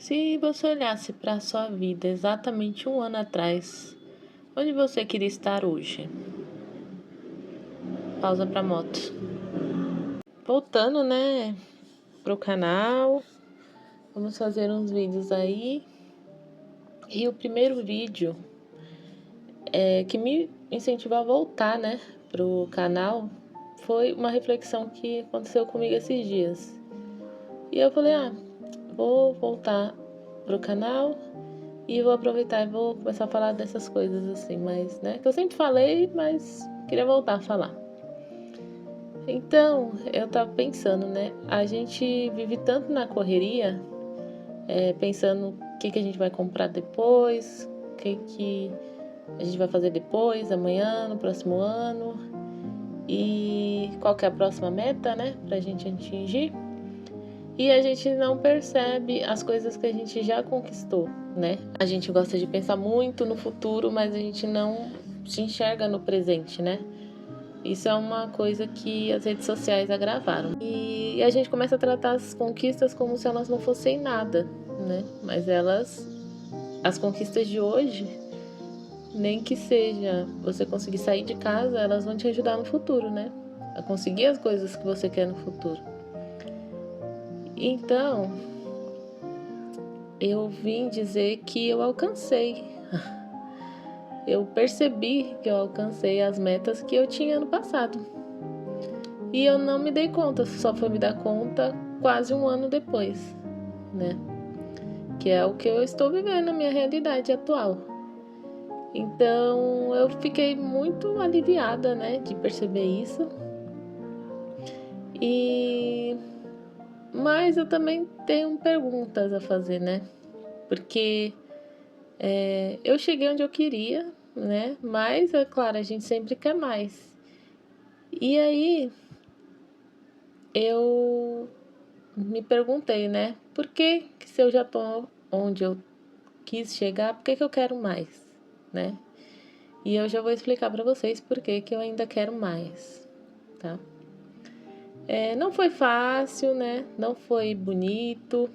Se você olhasse para a sua vida exatamente um ano atrás, onde você queria estar hoje? Pausa para moto. Voltando, né, pro canal, vamos fazer uns vídeos aí. E o primeiro vídeo que me incentivou a voltar, né, pro canal foi uma reflexão que aconteceu comigo esses dias. E eu falei, vou voltar pro canal e vou aproveitar e vou começar a falar dessas coisas assim, mas, né, que eu sempre falei, mas queria voltar a falar. Então, eu tava pensando, né, a gente vive tanto na correria, pensando o que a gente vai comprar depois, o que a gente vai fazer depois, amanhã, no próximo ano, e qual que é a próxima meta, né, pra gente atingir. E a gente não percebe as coisas que a gente já conquistou, né? A gente gosta de pensar muito no futuro, mas a gente não se enxerga no presente, né? Isso é uma coisa que as redes sociais agravaram. E a gente começa a tratar as conquistas como se elas não fossem nada, né? Mas as conquistas de hoje, nem que seja você conseguir sair de casa, elas vão te ajudar no futuro, né? A conseguir as coisas que você quer no futuro. Então, eu vim dizer que eu alcancei. Eu percebi que eu alcancei as metas que eu tinha no passado. E eu não me dei conta, só fui me dar conta quase um ano depois, né? Que é o que eu estou vivendo na minha realidade atual. Então, eu fiquei muito aliviada, né, de perceber isso. Mas eu também tenho perguntas a fazer, né? Porque eu cheguei onde eu queria, né? Mas, é claro, a gente sempre quer mais. E aí, eu me perguntei, né? Por que se eu já tô onde eu quis chegar, por que eu quero mais, né? E eu já vou explicar para vocês por que eu ainda quero mais, tá? Não foi fácil, né? Não foi bonito,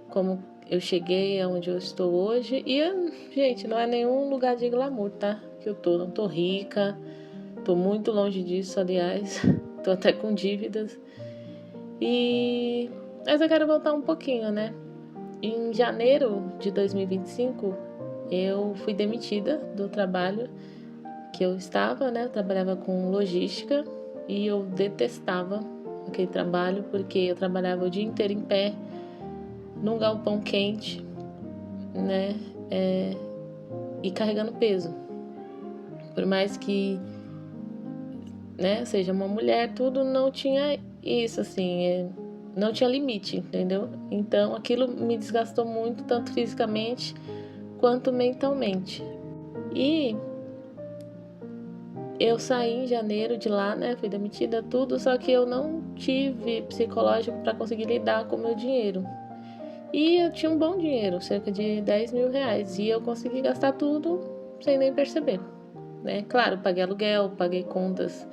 como eu cheguei aonde eu estou hoje. E, gente, não é nenhum lugar de glamour, tá? Que eu tô, não tô rica, tô muito longe disso, aliás. Tô até com dívidas. Mas eu quero voltar um pouquinho, né? Em janeiro de 2025, eu fui demitida do trabalho que eu estava, né? Eu trabalhava com logística e eu detestava aquele trabalho porque eu trabalhava o dia inteiro em pé, num galpão quente, né? E carregando peso. Por mais que, né, seja uma mulher, tudo não tinha isso, assim, não tinha limite, entendeu? Então aquilo me desgastou muito, tanto fisicamente quanto mentalmente. E eu saí em janeiro de lá, né? Fui demitida, tudo, só que eu não tive psicológico para conseguir lidar com o meu dinheiro. E eu tinha um bom dinheiro, cerca de 10 mil reais, e eu consegui gastar tudo sem nem perceber, né? Claro, paguei aluguel, paguei contas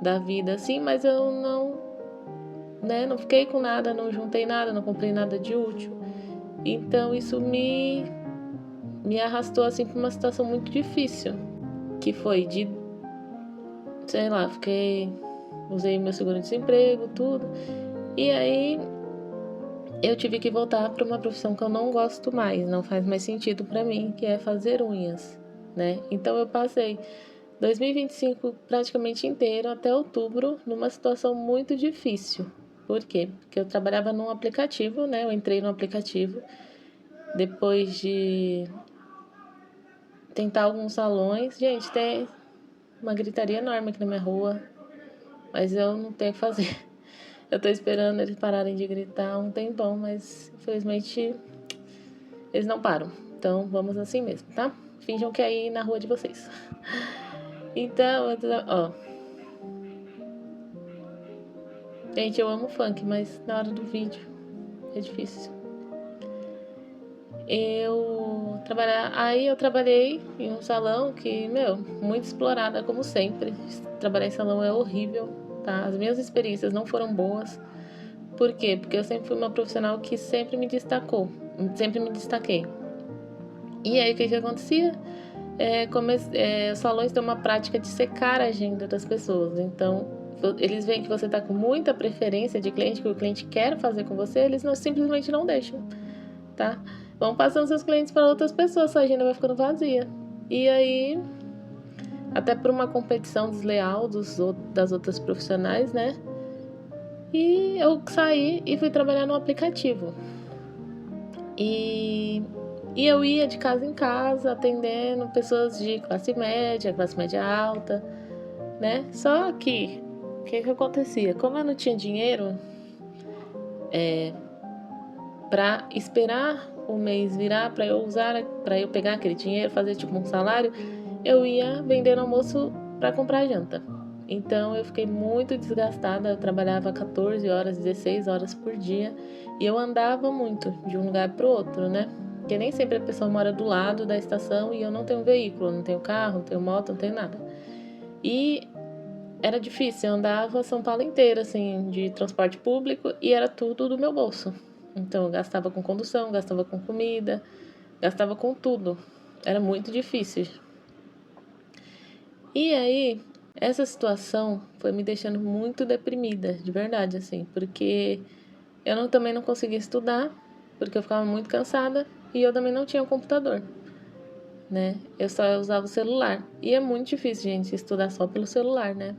da vida, assim, mas eu não, né? Não fiquei com nada, não juntei nada, não comprei nada de útil. Então isso me arrastou assim para uma situação muito difícil, que foi de, sei lá, usei meu seguro-desemprego, tudo. E aí eu tive que voltar para uma profissão que eu não gosto mais, não faz mais sentido para mim, que é fazer unhas, né? Então eu passei 2025 praticamente inteiro até outubro numa situação muito difícil. Por quê? Porque eu trabalhava num aplicativo, né? Eu entrei no aplicativo depois de tentar alguns salões. Gente, tem uma gritaria enorme aqui na minha rua, mas eu não tenho o que fazer. Eu tô esperando eles pararem de gritar um tempão, mas infelizmente eles não param. Então vamos assim mesmo, tá? Finjam que é aí na rua de vocês. Então, ó. Gente, eu amo funk, mas na hora do vídeo é difícil. Aí eu trabalhei em um salão que, muito explorada como sempre. Trabalhar em salão é horrível, tá? As minhas experiências não foram boas, Por quê? Porque eu sempre fui uma profissional que sempre me destaquei. E aí, o que acontecia? Os salões têm uma prática de secar a agenda das pessoas. Então, eles veem que você está com muita preferência de cliente, que o cliente quer fazer com você, eles simplesmente não deixam, tá? Vão passando seus clientes para outras pessoas, sua agenda vai ficando vazia. E aí, até por uma competição desleal das outras profissionais, né? E eu saí e fui trabalhar no aplicativo. E eu ia de casa em casa, atendendo pessoas de classe média alta, né? Só que, o que acontecia? Como eu não tinha dinheiro para esperar o mês virar, para eu pegar aquele dinheiro, fazer tipo um salário, eu ia vendendo almoço para comprar janta. Então eu fiquei muito desgastada, eu trabalhava 14 horas, 16 horas por dia e eu andava muito de um lugar para o outro, né? Porque nem sempre a pessoa mora do lado da estação e eu não tenho veículo, não tenho carro, não tenho moto, não tenho nada. E era difícil, eu andava São Paulo inteira, assim, de transporte público e era tudo do meu bolso. Então eu gastava com condução, gastava com comida, gastava com tudo. Era muito difícil. E aí, essa situação foi me deixando muito deprimida, de verdade, assim, porque eu também não conseguia estudar, porque eu ficava muito cansada e eu também não tinha um computador, né? Eu só usava o celular. E é muito difícil, gente, estudar só pelo celular, né?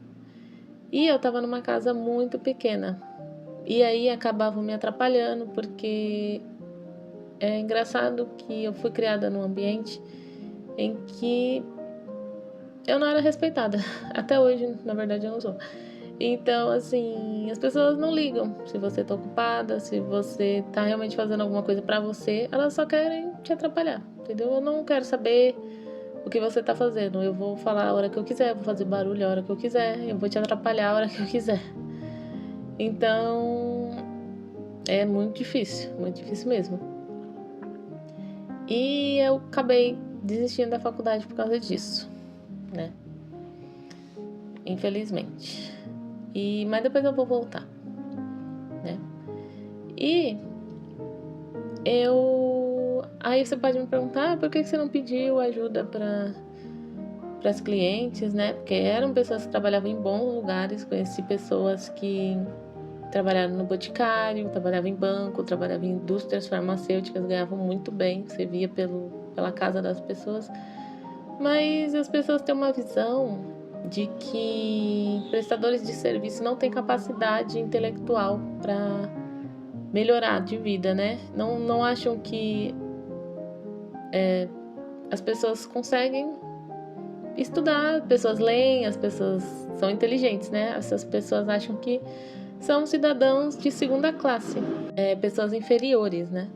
E eu tava numa casa muito pequena. E aí acabava me atrapalhando, porque é engraçado que eu fui criada num ambiente em que eu não era respeitada. Até hoje, na verdade, eu não sou. Então, assim, as pessoas não ligam se você tá ocupada, se você tá realmente fazendo alguma coisa pra você, elas só querem te atrapalhar, entendeu? Eu não quero saber o que você tá fazendo. Eu vou falar a hora que eu quiser, eu vou fazer barulho a hora que eu quiser, eu vou te atrapalhar a hora que eu quiser. Então, é muito difícil mesmo. E eu acabei desistindo da faculdade por causa disso, né? Infelizmente. Mas depois eu vou voltar, né? E aí você pode me perguntar, por que você não pediu ajuda para as clientes, né? Porque eram pessoas que trabalhavam em bons lugares, conheci pessoas que trabalharam no boticário, trabalhavam em banco, trabalhavam em indústrias farmacêuticas, ganhavam muito bem, você via pela casa das pessoas. Mas as pessoas têm uma visão de que prestadores de serviço não têm capacidade intelectual para melhorar de vida, né? Não acham que as pessoas conseguem estudar, as pessoas leem, as pessoas são inteligentes, né? Essas pessoas acham que são cidadãos de segunda classe, pessoas inferiores, né?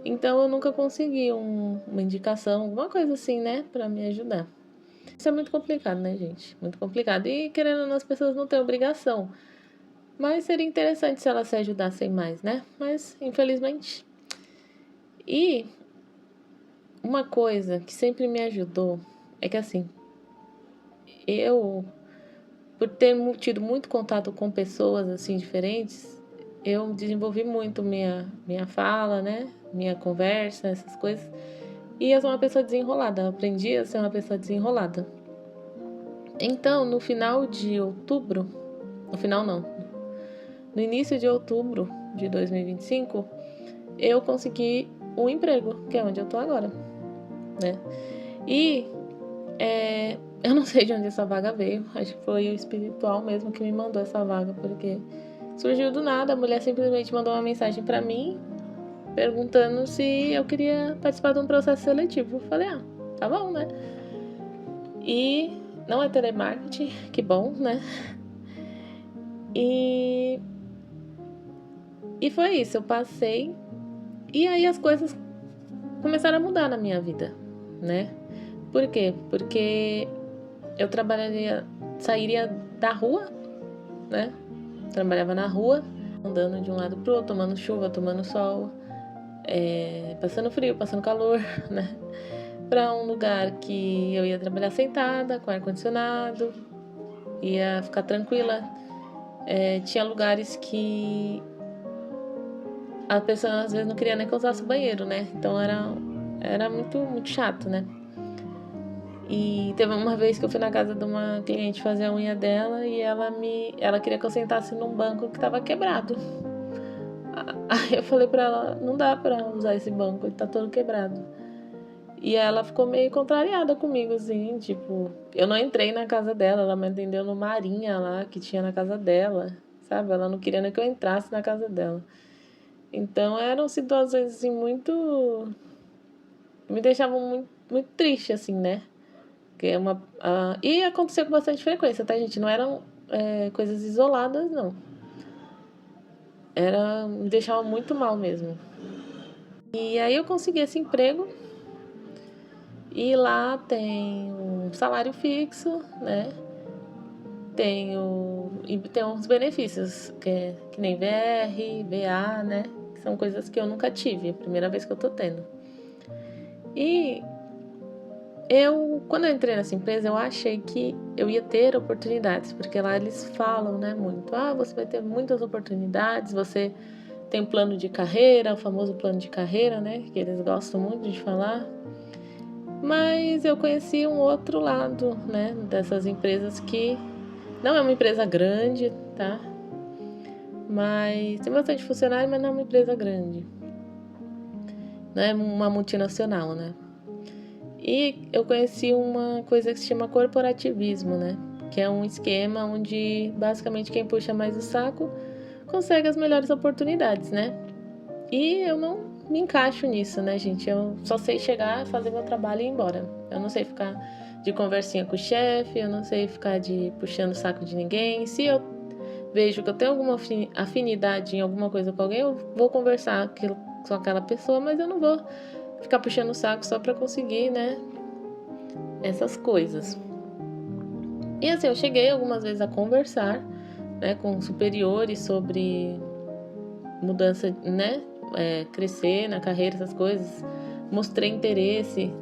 Então eu nunca consegui uma indicação, alguma coisa assim, né, pra me ajudar. Isso é muito complicado, né, gente? Muito complicado. E querendo ou não, as pessoas não têm obrigação. Mas seria interessante se elas se ajudassem mais, né? Mas, infelizmente. E uma coisa que sempre me ajudou é que, assim, eu, por ter tido muito contato com pessoas, assim, diferentes, eu desenvolvi muito minha fala, né? Minha conversa, essas coisas. E eu sou uma pessoa desenrolada. Eu aprendi a ser uma pessoa desenrolada. Então, no final de outubro... No final, não. No início de outubro de 2025, eu consegui um emprego, que é onde eu tô agora, né? E eu não sei de onde essa vaga veio. Acho que foi o espiritual mesmo que me mandou essa vaga, porque surgiu do nada. A mulher simplesmente mandou uma mensagem pra mim, perguntando se eu queria participar de um processo seletivo. Eu falei, tá bom, né? E não é telemarketing, que bom, né? E foi isso, eu passei. E aí as coisas começaram a mudar na minha vida, né? Por quê? Porque eu sairia da rua, né? Trabalhava na rua, andando de um lado pro outro, tomando chuva, tomando sol, passando frio, passando calor, né? Pra um lugar que eu ia trabalhar sentada, com ar-condicionado, ia ficar tranquila. Tinha lugares que a pessoa às vezes não queria nem que eu usasse o banheiro, né? Então era muito, muito chato, né? E teve uma vez que eu fui na casa de uma cliente fazer a unha dela e ela queria que eu sentasse num banco que tava quebrado. Aí eu falei pra ela, não dá pra usar esse banco, ele tá todo quebrado. E ela ficou meio contrariada comigo, assim, tipo, eu não entrei na casa dela, ela me atendeu no Marinha lá, que tinha na casa dela, sabe? Ela não queria nem que eu entrasse na casa dela. Então eram situações, assim, me deixavam muito, muito triste, assim, né? Que é e acontecia com bastante frequência, tá, gente? Não eram coisas isoladas, não. Me deixava muito mal mesmo. E aí eu consegui esse emprego e lá tem um salário fixo, né? E tem uns benefícios, que nem VR, VA, né? Que são coisas que eu nunca tive, é a primeira vez que eu tô tendo. E quando eu entrei nessa empresa, eu achei que eu ia ter oportunidades, porque lá eles falam, né, muito. Você vai ter muitas oportunidades, você tem um plano de carreira, o famoso plano de carreira, né, que eles gostam muito de falar. Mas eu conheci um outro lado, né, dessas empresas que não é uma empresa grande, tá? Mas tem bastante funcionário, mas não é uma empresa grande. Não é uma multinacional, né? E eu conheci uma coisa que se chama corporativismo, né? Que é um esquema onde basicamente quem puxa mais o saco consegue as melhores oportunidades, né? E eu não me encaixo nisso, né, gente? Eu só sei chegar, fazer meu trabalho e ir embora. Eu não sei ficar de conversinha com o chefe, eu não sei ficar de puxando o saco de ninguém. Se eu vejo que eu tenho alguma afinidade em alguma coisa com alguém, eu vou conversar com aquela pessoa, mas eu não vou ficar puxando o saco só pra conseguir, né, essas coisas. E assim, eu cheguei algumas vezes a conversar, né, com superiores sobre mudança, né, crescer na carreira, essas coisas. Mostrei interesse,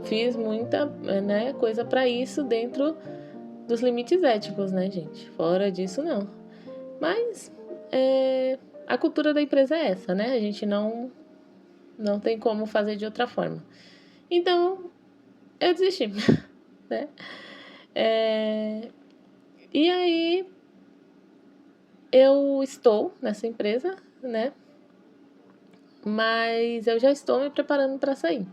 fiz muita, né, coisa pra isso dentro dos limites éticos, né, gente? Fora disso, não. Mas a cultura da empresa é essa, né? A gente não tem como fazer de outra forma. Então, eu desisti, né? E aí, eu estou nessa empresa, né? Mas eu já estou me preparando para sair.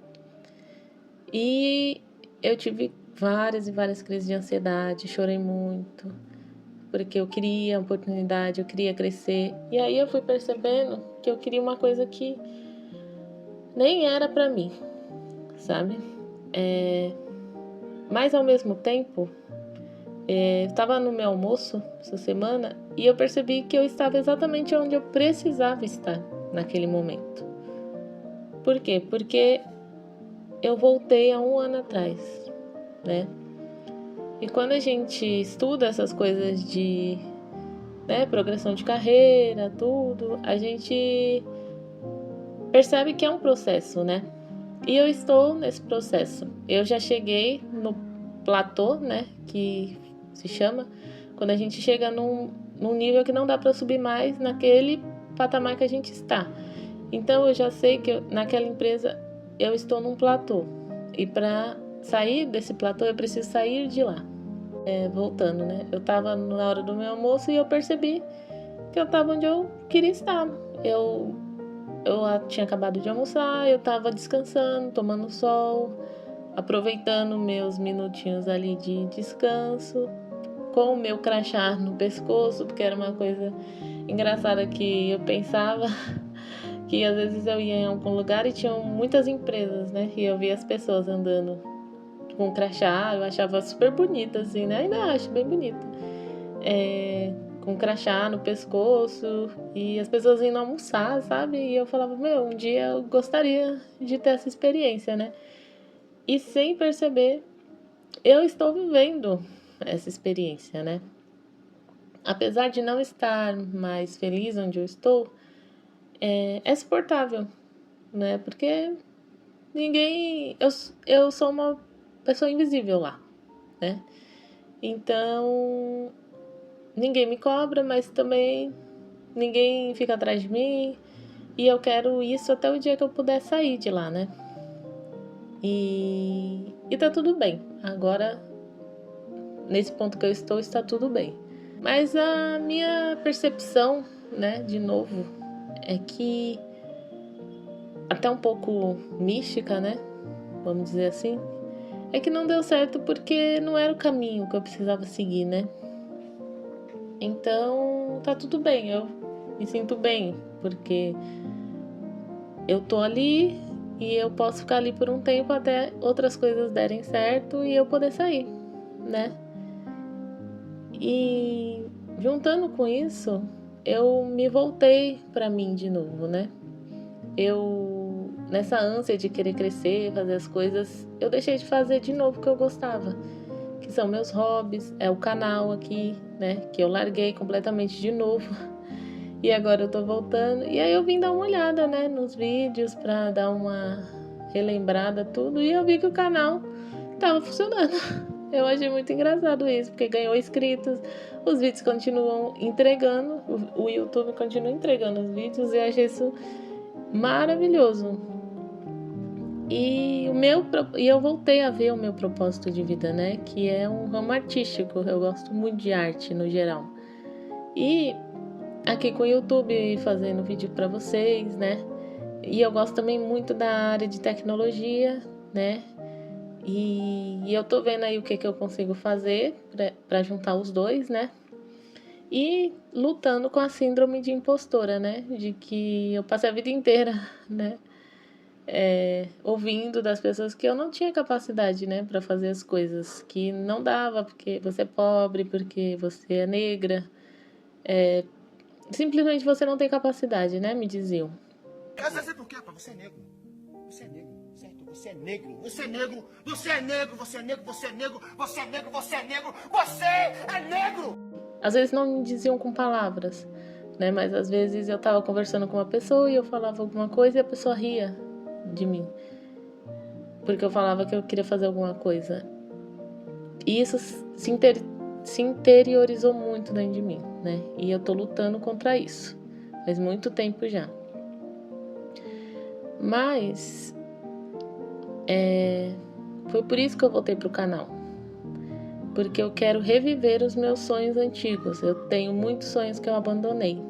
E eu tive várias e várias crises de ansiedade, chorei muito, porque eu queria oportunidade, eu queria crescer. E aí eu fui percebendo que eu queria uma coisa que nem era pra mim, sabe? Mas ao mesmo tempo, eu estava no meu almoço essa semana e eu percebi que eu estava exatamente onde eu precisava estar naquele momento. Por quê? Porque eu voltei há um ano atrás, né? E quando a gente estuda essas coisas de, né, progressão de carreira, tudo, a gente percebe que é um processo, né? E eu estou nesse processo. Eu já cheguei no platô, né, que se chama, quando a gente chega num nível que não dá para subir mais naquele patamar que a gente está. Então eu já sei que naquela empresa eu estou num platô. E para sair desse platô eu preciso sair de lá. Voltando, né? Eu estava na hora do meu almoço e eu percebi que eu estava onde eu queria estar. Eu tinha acabado de almoçar, eu estava descansando, tomando sol, aproveitando meus minutinhos ali de descanso, com o meu crachá no pescoço, porque era uma coisa engraçada que eu pensava que às vezes eu ia em algum lugar e tinham muitas empresas, né? E eu via as pessoas andando com crachá, eu achava super bonita, assim, né? Ainda acho bem bonita. Com crachá no pescoço e as pessoas indo almoçar, sabe? E eu falava, um dia eu gostaria de ter essa experiência, né? E sem perceber, eu estou vivendo essa experiência, né? Apesar de não estar mais feliz onde eu estou, é suportável, né? Porque eu sou uma pessoa invisível lá, né? Então, ninguém me cobra, mas também ninguém fica atrás de mim. E eu quero isso até o dia que eu puder sair de lá, né? E tá tudo bem. Agora, nesse ponto que eu estou, está tudo bem. Mas a minha percepção, né, de novo, é que até um pouco mística, né? Vamos dizer assim, é que não deu certo porque não era o caminho que eu precisava seguir, né? Então, tá tudo bem, eu me sinto bem, porque eu tô ali e eu posso ficar ali por um tempo até outras coisas derem certo e eu poder sair, né? E juntando com isso, eu me voltei pra mim de novo, né? Eu, nessa ânsia de querer crescer, fazer as coisas, eu deixei de fazer de novo o que eu gostava, que são meus hobbies, é o canal aqui, né? Que eu larguei completamente de novo. E agora eu tô voltando. E aí eu vim dar uma olhada, né, nos vídeos pra dar uma relembrada, tudo. E eu vi que o canal tava funcionando. Eu achei muito engraçado isso, porque ganhou inscritos, os vídeos continuam entregando, o YouTube continua entregando os vídeos e eu achei isso maravilhoso. E eu voltei a ver o meu propósito de vida, né? Que é um ramo artístico. Eu gosto muito de arte no geral. E aqui com o YouTube fazendo vídeo para vocês, né? E eu gosto também muito da área de tecnologia, né? E eu tô vendo aí o que eu consigo fazer para juntar os dois, né? E lutando com a síndrome de impostora, né? De que eu passei a vida inteira, né? Ouvindo das pessoas que eu não tinha capacidade, né, para fazer as coisas, que não dava porque você é pobre, porque você é negra, simplesmente você não tem capacidade, né, me diziam. Mas você por quê, rapaz? Você é negro. Você é negro, certo? Você é negro. Você é negro. Você é negro. Você é negro. Você é negro. Você é negro. Você é negro. Você é negro. Às vezes não me diziam com palavras, né, mas às vezes eu tava conversando com uma pessoa e eu falava alguma coisa e a pessoa ria de mim, porque eu falava que eu queria fazer alguma coisa. E isso se interiorizou muito dentro de mim, né? E eu tô lutando contra isso faz muito tempo já. Mas foi por isso que eu voltei pro canal. Porque eu quero reviver os meus sonhos antigos. Eu tenho muitos sonhos que eu abandonei.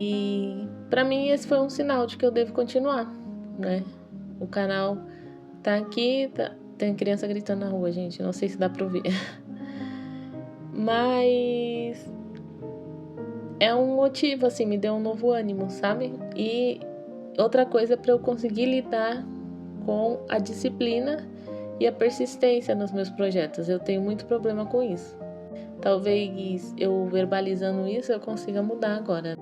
E pra mim esse foi um sinal de que eu devo continuar, né? O canal tá aqui, tem criança gritando na rua, gente. Não sei se dá pra ouvir. Mas é um motivo, assim, me deu um novo ânimo, sabe? E outra coisa para eu conseguir lidar com a disciplina e a persistência nos meus projetos. Eu tenho muito problema com isso. Talvez eu verbalizando isso eu consiga mudar agora.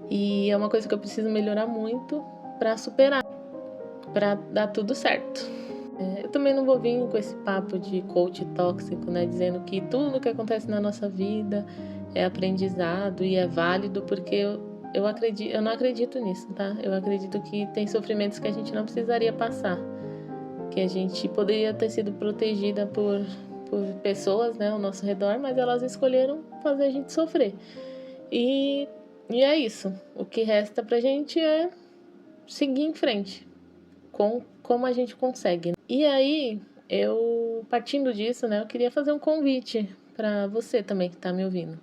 E é uma coisa que eu preciso melhorar muito para superar, para dar tudo certo. Eu também não vou vir com esse papo de coach tóxico, né? Dizendo que tudo que acontece na nossa vida é aprendizado e é válido, porque eu não acredito nisso, tá? Eu acredito que tem sofrimentos que a gente não precisaria passar, que a gente poderia ter sido protegida por pessoas, né, ao nosso redor, mas elas escolheram fazer a gente sofrer. E é isso. O que resta pra gente é seguir em frente com como a gente consegue. E aí, eu partindo disso, né, eu queria fazer um convite para você também que tá me ouvindo.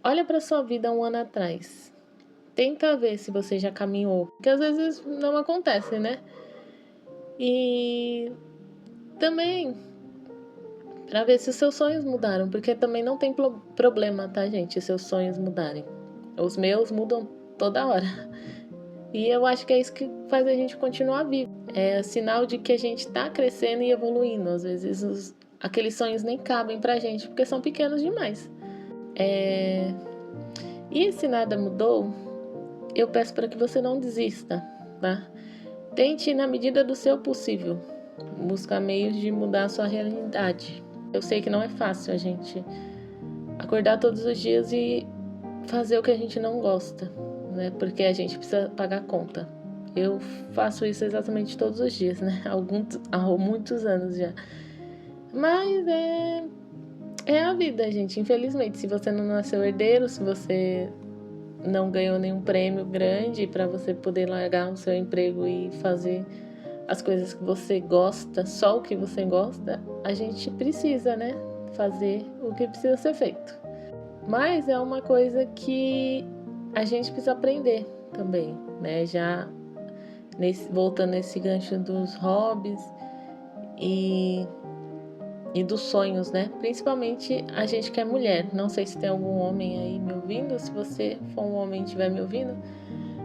Olha para sua vida um ano atrás. Tenta ver se você já caminhou, porque às vezes não acontece, né? E também para ver se os seus sonhos mudaram, porque também não tem problema, tá, gente? Se seus sonhos mudarem. Os meus mudam toda hora. E eu acho que é isso que faz a gente continuar vivo. É sinal de que a gente tá crescendo e evoluindo. Às vezes aqueles sonhos nem cabem pra gente, porque são pequenos demais. E se nada mudou, eu peço para que você não desista, tá? Tente, na medida do seu possível, buscar meios de mudar a sua realidade. Eu sei que não é fácil a gente acordar todos os dias e fazer o que a gente não gosta, né? Porque a gente precisa pagar conta. Eu faço isso exatamente todos os dias, né? Há muitos anos já. Mas é a vida, gente. Infelizmente, se você não nasceu herdeiro, se você não ganhou nenhum prêmio grande para você poder largar o seu emprego e fazer as coisas que você gosta, só o que você gosta, a gente precisa, né, fazer o que precisa ser feito. Mas é uma coisa que a gente precisa aprender também, né, já voltando nesse gancho dos hobbies e dos sonhos, né? Principalmente a gente que é mulher. Não sei se tem algum homem aí me ouvindo. Se você for um homem e estiver me ouvindo,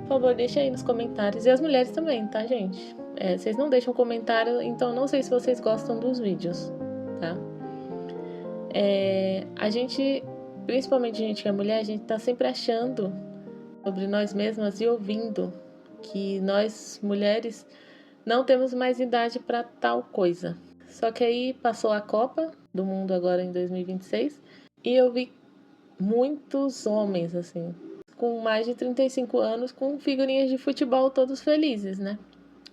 por favor, deixa aí nos comentários. E as mulheres também, tá, gente? Vocês não deixam comentário, então não sei se vocês gostam dos vídeos, tá? A gente, principalmente a gente que é mulher, a gente tá sempre achando sobre nós mesmas e ouvindo que nós, mulheres, não temos mais idade para tal coisa. Só que aí passou a Copa do Mundo agora em 2026 e eu vi muitos homens, assim, com mais de 35 anos, com figurinhas de futebol todos felizes, né?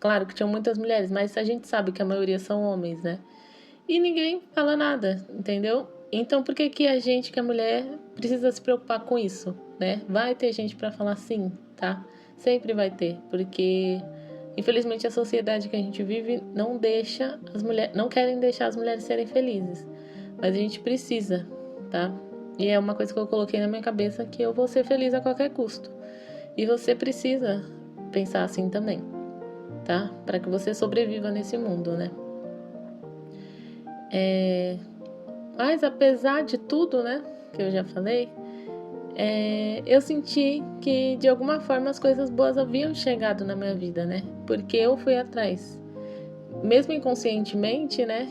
Claro que tinham muitas mulheres, mas a gente sabe que a maioria são homens, né? E ninguém fala nada, entendeu? Então por que que a gente que é mulher precisa se preocupar com isso, né? Vai ter gente para falar sim, tá? Sempre vai ter, porque infelizmente a sociedade que a gente vive não deixa as mulheres, não querem deixar as mulheres serem felizes. Mas a gente precisa, tá? E é uma coisa que eu coloquei na minha cabeça, que eu vou ser feliz a qualquer custo. E você precisa pensar assim também, tá? Para que você sobreviva nesse mundo, né? Mas apesar de tudo, né, que eu já falei, eu senti que de alguma forma as coisas boas haviam chegado na minha vida, né? Porque eu fui atrás. Mesmo inconscientemente, né?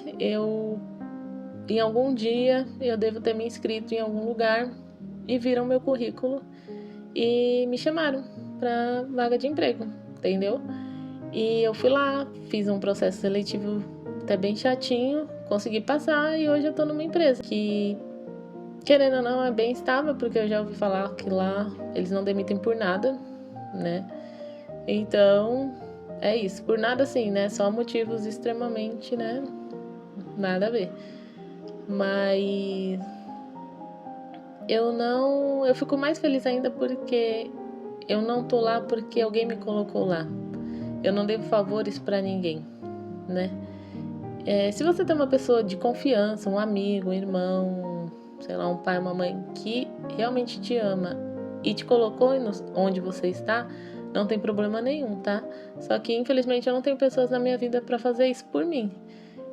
Em algum dia, eu devo ter me inscrito em algum lugar e viram meu currículo e me chamaram para vaga de emprego, entendeu? E eu fui lá, fiz um processo seletivo até bem chatinho, consegui passar e hoje eu tô numa empresa que, querendo ou não, é bem estável, porque eu já ouvi falar que lá eles não demitem por nada, né? Então, é isso. Por nada assim, né? Só motivos extremamente, né? Nada a ver. Mas eu fico mais feliz ainda porque eu não tô lá porque alguém me colocou lá. Eu não devo favores pra ninguém, né? Se você tem uma pessoa de confiança, um amigo, um irmão, sei lá, um pai, uma mãe que realmente te ama e te colocou onde você está, não tem problema nenhum, tá? Só que infelizmente eu não tenho pessoas na minha vida pra fazer isso por mim.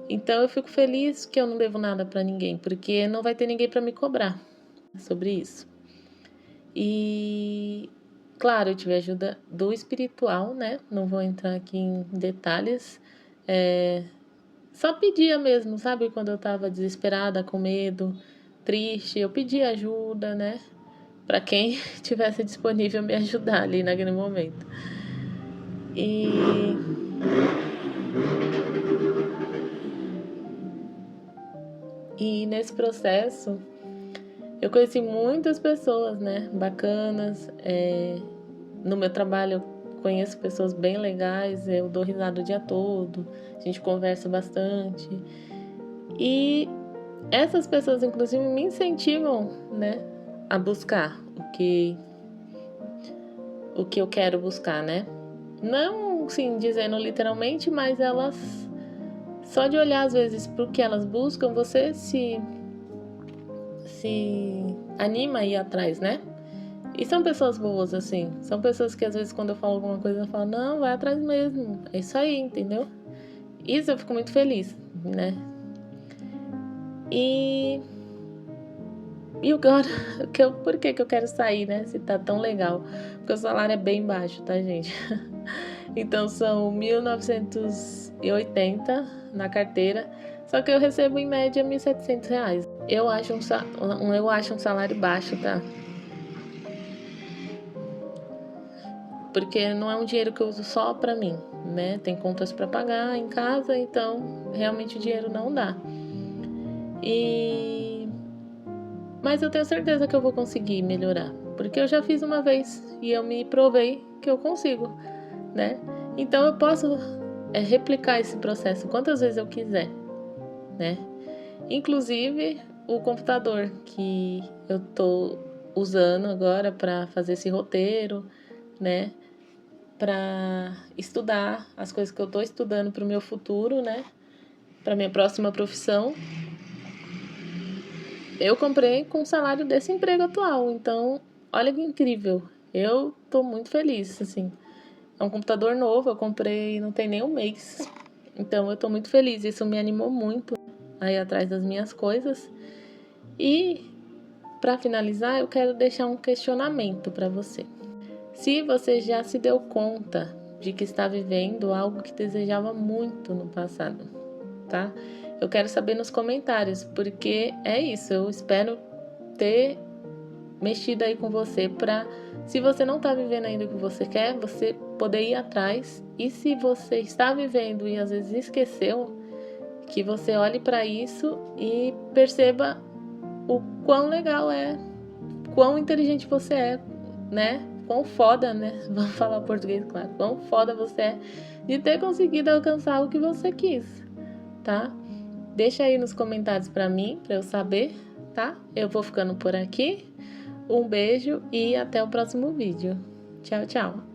Então eu fico feliz que eu não devo nada pra ninguém, porque não vai ter ninguém pra me cobrar sobre isso. E claro, eu tive ajuda do espiritual, né? Não vou entrar aqui em detalhes. Só pedia mesmo, sabe? Quando eu tava desesperada, com medo, triste, eu pedia ajuda, né? Pra quem tivesse disponível me ajudar ali naquele momento. E nesse processo eu conheci muitas pessoas, né? Bacanas. No meu trabalho eu conheço pessoas bem legais, eu dou risada o dia todo, a gente conversa bastante. E essas pessoas, inclusive, me incentivam, né, a buscar o que eu quero buscar, né? Não, sim, dizendo literalmente, mas elas, só de olhar às vezes pro que elas buscam, você se anima a ir atrás, né? E são pessoas boas, assim. São pessoas que às vezes quando eu falo alguma coisa, eu falo, não, vai atrás mesmo. É isso aí, entendeu? Isso eu fico muito feliz, né? E agora, por que eu quero sair, né? Se tá tão legal. Porque o salário é bem baixo, tá, gente? Então são 1.980 na carteira. Só que eu recebo em média R$ 1.700. Eu acho um salário baixo, tá? Porque não é um dinheiro que eu uso só pra mim, né? Tem contas pra pagar em casa, então realmente o dinheiro não dá. Mas eu tenho certeza que eu vou conseguir melhorar, porque eu já fiz uma vez e eu me provei que eu consigo, né? Então eu posso replicar esse processo quantas vezes eu quiser, né? Inclusive o computador que eu tô usando agora para fazer esse roteiro, né? Para estudar as coisas que eu tô estudando para o meu futuro, né? Para minha próxima profissão. Eu comprei com o salário desse emprego atual, então olha que incrível. Eu tô muito feliz, assim. É um computador novo, eu comprei não tem nem um mês. Então eu tô muito feliz, isso me animou muito a ir atrás das minhas coisas. E para finalizar, eu quero deixar um questionamento para você. Se você já se deu conta de que está vivendo algo que desejava muito no passado, tá? Eu quero saber nos comentários, porque é isso, eu espero ter mexido aí com você para, se você não está vivendo ainda o que você quer, você poder ir atrás. E se você está vivendo e às vezes esqueceu, que você olhe para isso e perceba o quão legal é, quão inteligente você é, né? Quão foda, né? Vamos falar português, claro. Quão foda você é de ter conseguido alcançar o que você quis, tá? Deixa aí nos comentários para mim, para eu saber, tá? Eu vou ficando por aqui. Um beijo e até o próximo vídeo. Tchau, tchau!